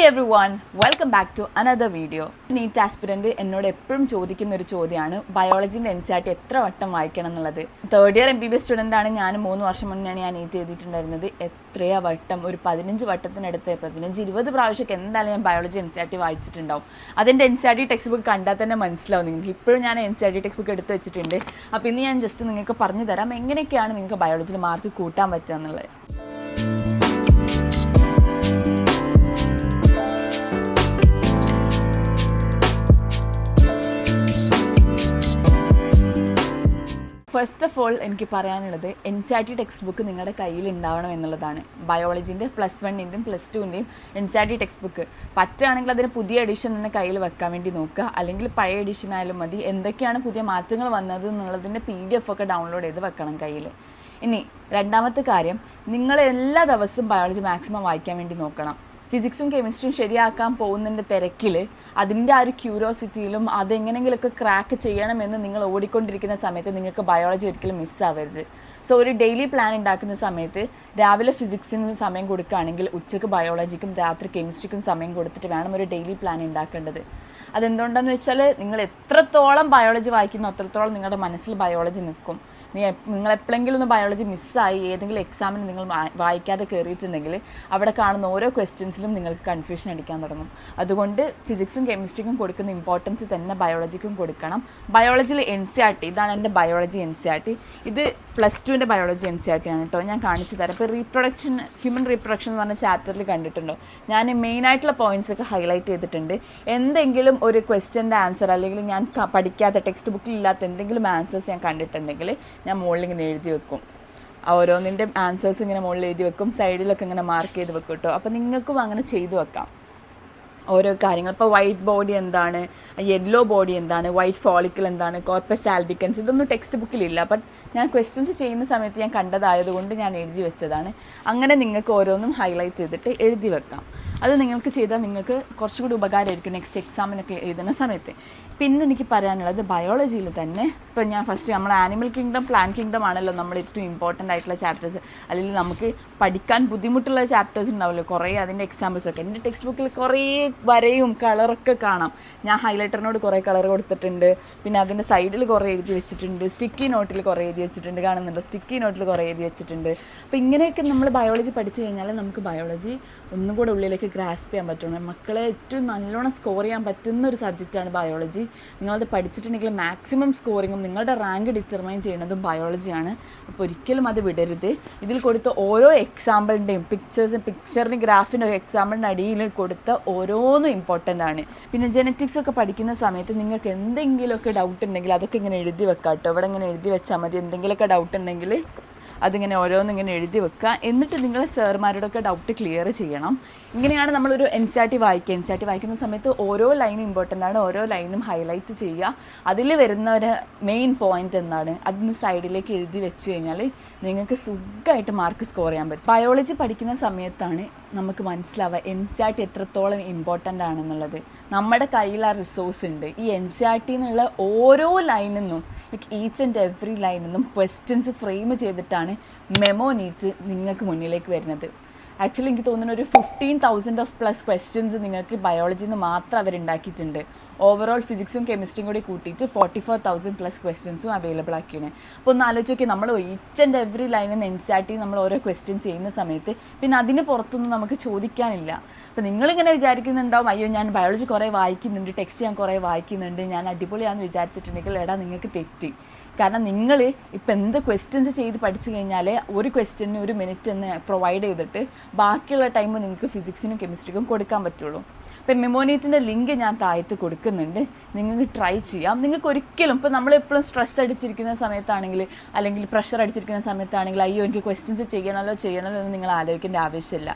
Every one welcome back to another video. NEET aspirant എന്നോട് എപ്പോഴും ചോദിക്കുന്ന ഒരു ചോദ്യമാണ് ബയോളജിൻ്റെ NCERT എത്ര വട്ടം വായിക്കണം എന്നുള്ളത്. തേർഡ് ഇയർ MBBS സ്റ്റുഡൻ്റ് ആണ് ഞാൻ. 3 വർഷം മുന്നെയാണ് ഞാൻ നീറ്റ് ചെയ്തിട്ടുണ്ടായിരുന്നത്. എത്രയാ വട്ടം? ഒരു 15 വട്ടത്തിനടുത്ത് 15-20 പ്രാവശ്യമൊക്കെ എന്തായാലും ഞാൻ ബയോളജി NCERT വായിച്ചിട്ടുണ്ടാവും. അതിൻ്റെ NCERT ടെക്സ്റ്റ് ബുക്ക് കണ്ടാൽ തന്നെ മനസ്സിലാവും നിങ്ങൾക്ക്. ഇപ്പോഴും ഞാൻ NCERT ടെക്സ്റ്റ് ബുക്ക് എടുത്ത് വെച്ചിട്ടുണ്ട്. അപ്പോൾ ഇന്ന് ഞാൻ ജസ്റ്റ് നിങ്ങൾക്ക് പറഞ്ഞു തരാം എങ്ങനെയൊക്കെയാണ് നിങ്ങൾക്ക് ബയോളജിയിൽ മാർക്ക് കൂട്ടാൻ പറ്റുക എന്നുള്ളത്. ഫസ്റ്റ് ഓഫ് ഓൾ എനിക്ക് പറയാനുള്ളത് NCERT ടെക്സ്റ്റ് ബുക്ക് നിങ്ങളുടെ കയ്യിൽ ഉണ്ടാവണം എന്നുള്ളതാണ്. ബയോളജിൻ്റെ +1-ൻ്റെയും +2-ൻ്റെയും NCERT ടെക്സ്റ്റ് ബുക്ക് പറ്റുകയാണെങ്കിൽ അതിന് പുതിയ എഡിഷൻ തന്നെ കയ്യിൽ വെക്കാൻ വേണ്ടി നോക്കുക. അല്ലെങ്കിൽ പഴയ എഡിഷൻ ആയാലും മതി. എന്തൊക്കെയാണ് പുതിയ മാറ്റങ്ങൾ വന്നത് എന്നുള്ളതിൻ്റെ PDF ഒക്കെ ഡൗൺലോഡ് ചെയ്ത് വെക്കണം കയ്യിൽ. ഇനി രണ്ടാമത്തെ കാര്യം, നിങ്ങൾ എല്ലാ ദിവസവും ബയോളജി മാക്സിമം വായിക്കാൻ വേണ്ടി നോക്കണം. ഫിസിക്സും കെമിസ്ട്രിയും ശരിയാക്കാൻ പോകുന്നതിൻ്റെ തിരക്കിൽ അതിൻ്റെ ആ ഒരു ക്യൂരിയോസിറ്റിയിലും അതെങ്ങനെയെങ്കിലുമൊക്കെ ക്രാക്ക് ചെയ്യണമെന്ന് നിങ്ങൾ ഓടിക്കൊണ്ടിരിക്കുന്ന സമയത്ത് നിങ്ങൾക്ക് ബയോളജി ഒരിക്കലും മിസ്സാവരുത്. സോ ഒരു ഡെയിലി പ്ലാൻ ഉണ്ടാക്കുന്ന സമയത്ത് രാവിലെ ഫിസിക്സിന് സമയം കൊടുക്കുകയാണെങ്കിൽ ഉച്ചയ്ക്ക് ബയോളജിക്കും രാത്രി കെമിസ്ട്രിക്കും സമയം കൊടുത്തിട്ട് വേണം ഒരു ഡെയിലി പ്ലാൻ ഉണ്ടാക്കേണ്ടത്. അതെന്തുകൊണ്ടാണെന്ന് വെച്ചാൽ നിങ്ങൾ എത്രത്തോളം ബയോളജി വായിക്കുന്നോ അത്രത്തോളം നിങ്ങളുടെ മനസ്സിൽ ബയോളജി നിൽക്കും. നിങ്ങൾ എപ്പോഴെങ്കിലും ഒന്ന് ബയോളജി മിസ്സായി ഏതെങ്കിലും എക്സാമിന് നിങ്ങൾ വായിക്കാതെ കയറിയിട്ടുണ്ടെങ്കിൽ അവിടെ കാണുന്ന ഓരോ ക്വസ്റ്റ്യൻസിലും നിങ്ങൾക്ക് കൺഫ്യൂഷൻ അടിക്കാൻ തുടങ്ങും. അതുകൊണ്ട് ഫിസിക്സും കെമിസ്ട്രിക്കും കൊടുക്കുന്ന ഇമ്പോർട്ടൻസ് തന്നെ ബയോളജിക്കും കൊടുക്കണം. ബയോളജിയിൽ NCERT ഇതാണ് എൻ്റെ ബയോളജി NCERT. ഇത് +2-ൻ്റെ ബയോളജി NCERT ആണ് കേട്ടോ. ഞാൻ കാണിച്ചു തരാം. ഇപ്പോൾ ഹ്യൂമൻ റീപ്രൊഡക്ഷൻ എന്ന് പറഞ്ഞ ചാപ്റ്ററിൽ കണ്ടിട്ടുണ്ടോ, ഞാൻ മെയിനായിട്ടുള്ള പോയിൻറ്റ്സ് ഒക്കെ ഹൈലൈറ്റ് ചെയ്തിട്ടുണ്ട്. എന്തെങ്കിലും ഒരു ക്വസ്റ്റ്യൻ്റെ ആൻസർ അല്ലെങ്കിൽ ഞാൻ പഠിക്കാത്ത ടെക്സ്റ്റ് ബുക്കിൽ ഇല്ലാത്ത എന്തെങ്കിലും ആൻസേഴ്സ് ഞാൻ കണ്ടിട്ടുണ്ടെങ്കിൽ ഞാൻ മുകളിൽ ഇങ്ങനെ എഴുതി വെക്കും. ഓരോന്നിൻ്റെ ആൻസേഴ്സ് ഇങ്ങനെ മുകളിൽ എഴുതി വെക്കും. സൈഡിലൊക്കെ ഇങ്ങനെ മാർക്ക് ചെയ്ത് വെക്കും കേട്ടോ. അപ്പോൾ നിങ്ങൾക്കും അങ്ങനെ ചെയ്തു വെക്കാം ഓരോ കാര്യങ്ങൾ. ഇപ്പോൾ വൈറ്റ് ബോഡി എന്താണ്, യെല്ലോ ബോഡി എന്താണ്, വൈറ്റ് ഫോളിക്കിൾ എന്താണ്, കോർപ്പസ് ആൽബിക്കൻസ്, ഇതൊന്നും ടെക്സ്റ്റ് ബുക്കിലില്ല. ബട്ട് ഞാൻ ക്വസ്റ്റ്യൻസ് ചെയ്യുന്ന സമയത്ത് ഞാൻ കണ്ടതായതുകൊണ്ട് ഞാൻ എഴുതി വെച്ചതാണ്. അങ്ങനെ നിങ്ങൾക്ക് ഓരോന്നും ഹൈലൈറ്റ് ചെയ്തിട്ട് എഴുതി വെക്കാം. അത് നിങ്ങൾക്ക് ചെയ്താൽ നിങ്ങൾക്ക് കുറച്ചുകൂടി ഉപകാരമായിരിക്കും നെക്സ്റ്റ് എക്സാമിനൊക്കെ എഴുതുന്ന സമയത്ത്. പിന്നെ എനിക്ക് പറയാനുള്ളത് ബയോളജിയിൽ തന്നെ ഇപ്പോൾ ഞാൻ ഫസ്റ്റ് നമ്മൾ ആനിമൽ കിങ്ഡം പ്ലാൻ കിങ്ഡം ആണല്ലോ നമ്മൾ ഏറ്റവും ഇമ്പോർട്ടൻ്റ് ആയിട്ടുള്ള ചാപ്റ്റേഴ്സ്. അല്ലെങ്കിൽ നമുക്ക് പഠിക്കാൻ ബുദ്ധിമുട്ടുള്ള ചാപ്റ്റേഴ്സ് ഉണ്ടാവുമല്ലോ കുറേ, അതിൻ്റെ എക്സാമ്പിൾസൊക്കെ എൻ്റെ ടെക്സ്റ്റ് ബുക്കിൽ കുറേ വരയും കളറൊക്കെ കാണാം. ഞാൻ ഹൈലൈറ്ററിനോട് കുറേ കളർ കൊടുത്തിട്ടുണ്ട്. പിന്നെ അതിൻ്റെ സൈഡിൽ കുറേ എഴുതി വെച്ചിട്ടുണ്ട്. സ്റ്റിക്കി നോട്ടിൽ കുറേ എഴുതി വെച്ചിട്ടുണ്ട്, കാണുന്നുണ്ടോ? സ്റ്റിക്കി നോട്ടിൽ കുറേ എഴുതി വെച്ചിട്ടുണ്ട്. അപ്പോൾ ഇങ്ങനെയൊക്കെ നമ്മൾ ബയോളജി പഠിച്ചു കഴിഞ്ഞാൽ നമുക്ക് ബയോളജി ഒന്നും കൂടെ ഉള്ളിലേക്ക് ഗ്രാസ്പ് ചെയ്യാൻ പറ്റുള്ളൂ. മക്കളെ ഏറ്റവും നല്ലോണം സ്കോർ ചെയ്യാൻ പറ്റുന്ന ഒരു സബ്ജക്റ്റാണ് ബയോളജി. നിങ്ങളത് പഠിച്ചിട്ടുണ്ടെങ്കിൽ മാക്സിമം സ്കോറിങ്ങും നിങ്ങളുടെ റാങ്ക് ഡിറ്റർമൈൻ ചെയ്യുന്നതും ബയോളജിയാണ്. അപ്പോൾ ഒരിക്കലും അത് വിടരുത്. ഇതിൽ കൊടുത്ത ഓരോ എക്സാമ്പിളിൻ്റെയും പിക്ചറിൻ്റെ ഗ്രാഫിൻ്റെ എക്സാമ്പിളിൻ്റെ അടിയിൽ കൊടുത്ത ഓരോന്നും ഇമ്പോർട്ടൻ്റ് ആണ്. പിന്നെ ജെനറ്റിക്സ് ഒക്കെ പഠിക്കുന്ന സമയത്ത് നിങ്ങൾക്ക് എന്തെങ്കിലുമൊക്കെ ഡൗട്ട് ഉണ്ടെങ്കിൽ അതൊക്കെ ഇങ്ങനെ എഴുതി വെക്കാം കേട്ടോ. ഇവിടെ ഇങ്ങനെ എഴുതി വെച്ചാൽ മതി. എന്തെങ്കിലുമൊക്കെ ഡൗട്ട് ഉണ്ടെങ്കിൽ അതിങ്ങനെ ഓരോന്നിങ്ങനെ എഴുതി വെക്കുക. എന്നിട്ട് നിങ്ങൾ സാറുമാരോടൊക്കെ ഡൗട്ട് ക്ലിയർ ചെയ്യണം. ഇങ്ങനെയാണ് നമ്മളൊരു NCERT വായിക്കുക. NCERT വായിക്കുന്ന സമയത്ത് ഓരോ ലൈനും ഇമ്പോർട്ടൻ്റ് ആണ്. ഓരോ ലൈനും ഹൈലൈറ്റ് ചെയ്യുക. അതിൽ വരുന്ന ഒരു മെയിൻ പോയിൻ്റ് എന്താണ് അതിന് സൈഡിലേക്ക് എഴുതി വെച്ച് കഴിഞ്ഞാൽ നിങ്ങൾക്ക് സുഖമായിട്ട് മാർക്ക് സ്കോർ ചെയ്യാൻ പറ്റും. ബയോളജി പഠിക്കുന്ന സമയത്താണ് നമുക്ക് മനസ്സിലാവുക NCERT എത്രത്തോളം ഇമ്പോർട്ടൻ്റ് ആണെന്നുള്ളത്. നമ്മുടെ കയ്യിൽ ആ റിസോഴ്സ് ഉണ്ട്. ഈ NCERT എന്നുള്ള ഓരോ ലൈനിൽ നിന്നും ഈച്ച് ആൻഡ് എവറി ലൈനിൽ നിന്നും ക്വസ്റ്റ്യൻസ് ഫ്രെയിം ചെയ്തിട്ടാണ് മെമോ നീറ്റ് നിങ്ങൾക്ക് മുന്നിലേക്ക് വരുന്നത്. ആക്ച്വലി എനിക്ക് തോന്നുന്നു ഒരു 15,000+ ക്വസ്റ്റ്യൻസ് നിങ്ങൾക്ക് ബയോളജിയിൽ നിന്ന് മാത്രം അവരുണ്ടാക്കിയിട്ടുണ്ട്. ഓവറോൾ ഫിസിക്സും കെമിസ്ട്രിയും കൂടി കൂട്ടിയിട്ട് 44,000+ ക്വസ്റ്റ്യൻസും അവൈലബിൾ ആക്കിയാണ്. അപ്പോൾ ഒന്ന് ആലോചിച്ച് നോക്കി, നമ്മൾ ഈച്ച് ആൻഡ് എവറി ലൈനിൽ നിന്ന് NCERT നമ്മൾ ഓരോ ക്വസ്റ്റ്യൻ ചെയ്യുന്ന സമയത്ത് പിന്നെ അതിന് പുറത്തൊന്നും നമുക്ക് ചോദിക്കാനില്ല. അപ്പോൾ നിങ്ങളിങ്ങനെ വിചാരിക്കുന്നുണ്ടാവും, അയ്യോ ഞാൻ ബയോളജി കുറേ വായിക്കുന്നുണ്ട്, ടെക്സ്റ്റ് ഞാൻ കുറേ വായിക്കുന്നുണ്ട്, ഞാൻ അടിപൊളിയാണെന്ന് വിചാരിച്ചിട്ടുണ്ടെങ്കിൽ എടാ നിങ്ങൾക്ക് തെറ്റി. കാരണം നിങ്ങൾ ഇപ്പം എന്ത് ക്വസ്റ്റ്യൻസ് ചെയ്ത് പഠിച്ചു കഴിഞ്ഞാൽ ഒരു ക്വസ്റ്റ്യന് 1 മിനിറ്റ് എന്ന് പ്രൊവൈഡ് ചെയ്തിട്ട് ബാക്കിയുള്ള ടൈം നിങ്ങൾക്ക് ഫിസിക്സിനും കെമിസ്ട്രിക്കും കൊടുക്കാൻ പറ്റുള്ളൂ. ഇപ്പം മെമോനീറ്റിൻ്റെ ലിങ്ക് ഞാൻ താഴത്ത് കൊടുക്കുന്നുണ്ട്. നിങ്ങൾക്ക് ട്രൈ ചെയ്യാം. നിങ്ങൾക്ക് ഒരിക്കലും ഇപ്പോൾ നമ്മളെപ്പോഴും സ്ട്രെസ് അടിച്ചിരിക്കുന്ന സമയത്താണെങ്കിൽ അല്ലെങ്കിൽ പ്രഷർ അടിച്ചിരിക്കുന്ന സമയത്താണെങ്കിൽ അയ്യോ എനിക്ക് ക്വസ്റ്റ്യൻസ് ചെയ്യണമല്ലോ എന്ന് നിങ്ങൾ ആലോചിക്കേണ്ട ആവശ്യമില്ല.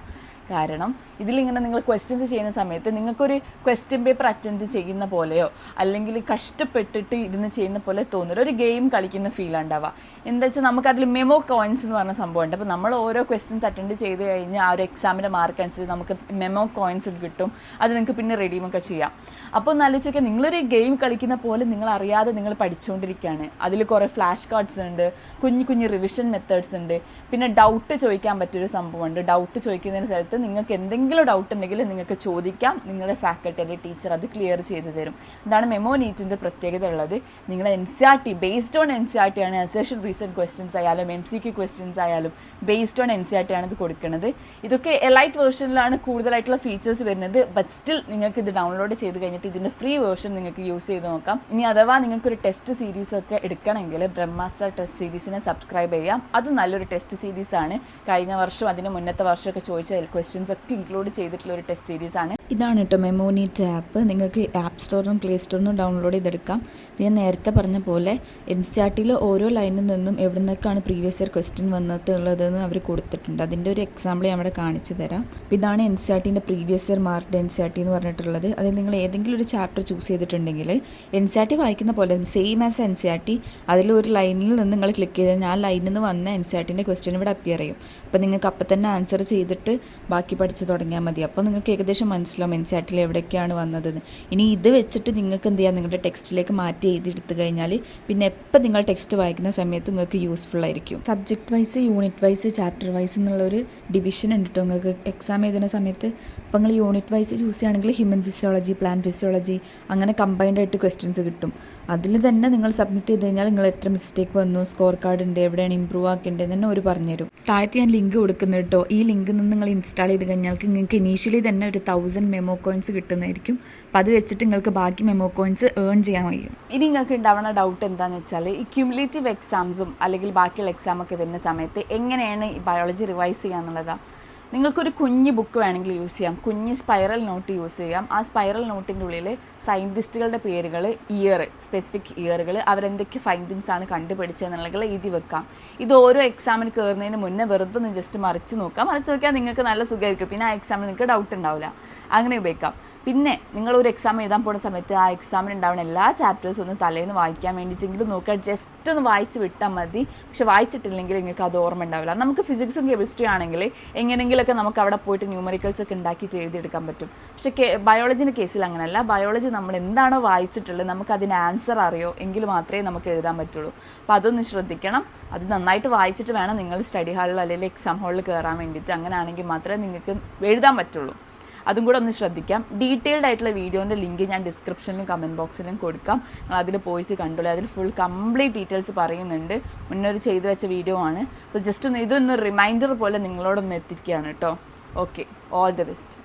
കാരണം ഇതിലിങ്ങനെ നിങ്ങൾ ക്വസ്റ്റ്യൻസ് ചെയ്യുന്ന സമയത്ത് നിങ്ങൾക്കൊരു ക്വസ്റ്റ്യൻ പേപ്പർ അറ്റൻഡ് ചെയ്യുന്ന പോലെയോ അല്ലെങ്കിൽ കഷ്ടപ്പെട്ടിട്ട് ഇരുന്ന് ചെയ്യുന്ന പോലെ തോന്നില്ല. ഒരു ഗെയിം കളിക്കുന്ന ഫീലാണ് ഉണ്ടാവുക. എന്താ വെച്ചാൽ നമുക്കതിൽ മെമോ കോയിൻസ് എന്ന് പറഞ്ഞ സംഭവമുണ്ട്. അപ്പോൾ നമ്മൾ ഓരോ ക്വസ്റ്റ്യൻസ് അറ്റൻഡ് ചെയ്ത് കഴിഞ്ഞ് ആ ഒരു എക്സാമിൻ്റെ മാർക്ക് അനുസരിച്ച് നമുക്ക് മെമോ കോയിൻസ് കിട്ടും. അത് നിങ്ങൾക്ക് പിന്നെ റെഡീമൊക്കെ ചെയ്യാം. അപ്പോൾ ഒന്ന് ആലോചിച്ചൊക്കെ നിങ്ങളൊരു ഗെയിം കളിക്കുന്ന പോലെ നിങ്ങൾ അറിയാതെ നിങ്ങൾ പഠിച്ചുകൊണ്ടിരിക്കുകയാണ്. അതിൽ കുറേ ഫ്ലാഷ് കാർഡ്സ് ഉണ്ട്, കുഞ്ഞു റിവിഷൻ മെത്തേഡ്സ് ഉണ്ട്. പിന്നെ ഡൗട്ട് ചോദിക്കാൻ പറ്റിയൊരു സംഭവമുണ്ട്. ഡൗട്ട് ചോദിക്കുന്നതിന് സ്ഥലത്ത് നിങ്ങൾക്ക് എന്തെങ്കിലും ഡൗട്ട് ഉണ്ടെങ്കിൽ നിങ്ങൾക്ക് ചോദിക്കാം, നിങ്ങളുടെ ഫാക്കൽറ്റി അല്ലെങ്കിൽ ടീച്ചർ അത് ക്ലിയർ ചെയ്ത് തരും. ഇതാണ് മെമോ നീറ്റിൻ്റെ പ്രത്യേകത ഉള്ളത്. നിങ്ങൾ NCERT ബേസ്ഡ് ഓൺ NCERT ആണ്, അസേഷൻ റീസെൻറ്റ് ക്വസ്റ്റ്യൻസ് ആയാലും MCQ ക്വസ്റ്റ്യൻസ് ആയാലും ബേസ്ഡ് ഓൺ NCERT ആണ് ഇത് കൊടുക്കുന്നത്. ഇതൊക്കെ എലൈറ്റ് വേർഷനിലാണ് കൂടുതലായിട്ടുള്ള ഫീച്ചേഴ്സ് വരുന്നത്. ബട്ട് സ്റ്റിൽ നിങ്ങൾക്ക് ഇത് ഡൗൺലോഡ് ചെയ്ത് കഴിഞ്ഞിട്ട് ഇതിൻ്റെ ഫ്രീ വേർഷൻ നിങ്ങൾക്ക് യൂസ് ചെയ്ത് നോക്കാം. ഇനി അഥവാ നിങ്ങൾക്കൊരു ടെസ്റ്റ് സീരീസ് ഒക്കെ എടുക്കണമെങ്കിൽ ബ്രഹ്മാസ്ത്ര ടെസ്റ്റ് സീരീസിനെ സബ്സ്ക്രൈബ് ചെയ്യാം. അത് നല്ലൊരു ടെസ്റ്റ് സീരീസ് ആണ്. കഴിഞ്ഞ വർഷം അതിന് മുന്നത്തെ വർഷമൊക്കെ ചോദിച്ച ക്വസ്റ്റ്യൻസ് ഒക്കെ ഇൻക്ലൂഡ് ചെയ്തിട്ടുള്ള ഒരു ടെസ്റ്റ് സീരീസ് ആണ്. ഇതാണ് കേട്ടോ മെമോ നീറ്റ് ആപ്പ്. നിങ്ങൾക്ക് ആപ്പ് സ്റ്റോറിനും പ്ലേ സ്റ്റോറിനും ഡൗൺലോഡ് ചെയ്തെടുക്കാം. പിന്നെ നേരത്തെ പറഞ്ഞ പോലെ NCERTയിൽ ഓരോ ലൈനിൽ നിന്നും എവിടെ നിന്നൊക്കെയാണ് പ്രീവിയസ് ഇയർ ക്വസ്റ്റ്യൻ വന്നിട്ടുള്ളതെന്ന് അവർ കൊടുത്തിട്ടുണ്ട്. അതിൻ്റെ ഒരു എക്സാമ്പിൾ ഞാൻ ഇവിടെ കാണിച്ചു തരാം. ഇതാണ് NCERTൻ്റെ പ്രീവിയസ് ഇയർ മാർക്ക് NCERT എന്ന് പറഞ്ഞിട്ടുള്ളത്. അതിൽ നിങ്ങൾ ഏതെങ്കിലും ഒരു ചാപ്റ്റർ ചൂസ് ചെയ്തിട്ടുണ്ടെങ്കിൽ NCERT വായിക്കുന്ന പോലെ സെയിം ആസ് NCERT അതിലൊരു ലൈനിൽ നിന്ന് നിങ്ങൾ ക്ലിക്ക് ചെയ്താൽ ആ ലൈനിൽ നിന്ന് വന്ന NCERTൻ്റെ ക്വസ്റ്റ്യൻ ഇവിടെ അപ്പിയർ ചെയ്യും. അപ്പോൾ നിങ്ങൾക്ക് അപ്പം തന്നെ ആൻസർ ചെയ്തിട്ട് ബാക്കി പഠിച്ച് തുടങ്ങിയാൽ മതി. അപ്പോൾ നിങ്ങൾക്ക് ഏകദേശം മനസ്സിലാവും NCERTയിൽ എവിടേക്കാണ് വന്നതെന്ന്. ഇനി ഇത് വെച്ചിട്ട് നിങ്ങൾക്ക് എന്ത് ചെയ്യാം, നിങ്ങളുടെ ടെക്സ്റ്റിലേക്ക് മാറ്റി എഴുതിയെടുത്ത് കഴിഞ്ഞാൽ പിന്നെ എപ്പോൾ നിങ്ങൾ ടെക്സ്റ്റ് വായിക്കുന്ന സമയത്ത് നിങ്ങൾക്ക് യൂസ്ഫുൾ ആയിരിക്കും. Subject wise, unit wise, chapter wise എന്നുള്ളൊരു ഡിവിഷൻ ഉണ്ട് കേട്ടോ നിങ്ങൾക്ക് എക്സാം എഴുതുന്ന സമയത്ത്. അപ്പോൾ നിങ്ങൾ യൂണിറ്റ് വൈസ് ചൂസ് ചെയ്യുകയാണെങ്കിൽ ഹ്യൂമൻ ഫിസിയോളജി, പ്ലാന്റ് ഫിസിയോളജി അങ്ങനെ കമ്പൈൻഡ് ആയിട്ട് ക്വസ്റ്റ്യൻസ് കിട്ടും. അതിൽ തന്നെ നിങ്ങൾ സബ്മിറ്റ് ചെയ്ത് കഴിഞ്ഞാൽ നിങ്ങൾ എത്ര മിസ്റ്റേക്ക് വന്നു, സ്കോർ കാർഡ് ഉണ്ട്, എവിടെയാണ് ഇമ്പ്രൂവ് ആക്കേണ്ടത് തന്നെ അവർ പറഞ്ഞുതരും. താഴത്ത് ഞാൻ ലിങ്ക് കൊടുക്കുന്നത് കേട്ടോ. ഈ ലിങ്കിൽ നിന്ന് നിങ്ങൾ ഇൻസ്റ്റാൾ ചെയ്ത് കഴിഞ്ഞാൽ നിങ്ങൾക്ക് ഇനീഷ്യലി തന്നെ ഒരു 1000 മെമോ കോയിൻസ് കിട്ടുന്നതായിരിക്കും. അപ്പോൾ അത് വെച്ചിട്ട് നിങ്ങൾക്ക് ബാക്കി മെമോ കോയിൻസ് ഏൺ ചെയ്യാൻ കഴിയും. ഇനി നിങ്ങൾക്ക് ഉണ്ടാവുന്ന ഡൗട്ട് എന്താണെന്ന് വെച്ചാൽ ഈ ക്യുമുലേറ്റീവ് എക്സാംസും അല്ലെങ്കിൽ ബാക്കിയുള്ള എക്സാമൊക്കെ വരുന്ന സമയത്ത് എങ്ങനെയാണ് ഈ ബയോളജി റിവൈസ് ചെയ്യുക എന്നുള്ളതാണ്. നിങ്ങൾക്കൊരു കുഞ്ഞ് ബുക്ക് വേണമെങ്കിൽ യൂസ് ചെയ്യാം, കുഞ്ഞ് സ്പൈറൽ നോട്ട് യൂസ് ചെയ്യാം. ആ സ്പൈറൽ നോട്ടിൻ്റെ ഉള്ളിൽ സയൻറ്റിസ്റ്റുകളുടെ പേരുകൾ, സ്പെസിഫിക് ഇയറുകൾ, അവരെന്തൊക്കെ ഫൈൻഡിങ്സ് ആണ് കണ്ടുപിടിച്ചതെന്നുള്ളത് എഴുതി വെക്കാം. ഇത് ഓരോ എക്സാമിന് കയറുന്നതിന് മുന്നേ വെറുതെ ഒന്ന് ജസ്റ്റ് മറിച്ച് നോക്കിയാൽ നിങ്ങൾക്ക് നല്ല സുഖമായിരിക്കും. പിന്നെ ആ എക്സാമിൽ നിങ്ങൾക്ക് ഡൗട്ട് ഉണ്ടാവില്ല. അങ്ങനെ ഉപയോഗിക്കാം. പിന്നെ നിങ്ങളൊരു എക്സാം എഴുതാൻ പോകുന്ന സമയത്ത് ആ എക്സാമിന് ഉണ്ടാവുന്ന എല്ലാ ചാപ്റ്റേഴ്സും ഒന്ന് തലേന്ന് വായിക്കാൻ വേണ്ടിയിട്ടെങ്കിലും നോക്കുക. ജസ്റ്റ് ഒന്ന് വായിച്ച് വിട്ടാൽ മതി. പക്ഷെ വായിച്ചിട്ടില്ലെങ്കിൽ നിങ്ങൾക്ക് അത് ഓർമ്മ ഉണ്ടാവില്ല. നമുക്ക് ഫിസിക്സും കെമിസ്ട്രി ആണെങ്കിൽ എങ്ങനെയെങ്കിലുമൊക്കെ നമുക്ക് അവിടെ പോയിട്ട് ന്യൂമറിക്കൽസ് ഒക്കെ ഉണ്ടാക്കിയിട്ട് എഴുതിയെടുക്കാൻ പറ്റും. പക്ഷേ ബയോളജിൻ്റെ കേസിൽ അങ്ങനെയല്ല. ബയോളജി നമ്മൾ എന്താണോ വായിച്ചിട്ടുള്ളത് നമുക്ക് അതിന് ആൻസർ അറിയോ എങ്കിൽ മാത്രമേ നമുക്ക് എഴുതാൻ പറ്റുള്ളൂ. അപ്പോൾ അതൊന്ന് ശ്രദ്ധിക്കണം. അത് നന്നായിട്ട് വായിച്ചിട്ട് വേണം നിങ്ങൾ സ്റ്റഡി ഹാളിൽ അല്ലെങ്കിൽ എക്സാം ഹാളിൽ കയറാൻ വേണ്ടിയിട്ട്. അങ്ങനെയാണെങ്കിൽ മാത്രമേ നിങ്ങൾക്ക് എഴുതാൻ പറ്റുള്ളൂ. അതും കൂടെ ഒന്ന് ശ്രദ്ധിക്കാം. ഡീറ്റെയിൽഡ് ആയിട്ടുള്ള വീഡിയോൻ്റെ ലിങ്ക് ഞാൻ ഡിസ്ക്രിപ്ഷനിലും കമൻറ്റ് ബോക്സിലും കൊടുക്കാം. നിങ്ങൾ അതിൽ പോയിട്ട് കണ്ടോളൂ. അതിൽ ഫുൾ കംപ്ലീറ്റ് ഡീറ്റെയിൽസ് പറയുന്നുണ്ട്. മുന്നേ ഒരു ചെയ്തു വെച്ച വീഡിയോ ആണ്. അപ്പോൾ ജസ്റ്റ് ഒന്ന് ഇതൊന്ന് റിമൈൻഡർ പോലെ നിങ്ങളോടൊന്ന് എത്തിക്കുകയാണ് കേട്ടോ. Okay, all the best.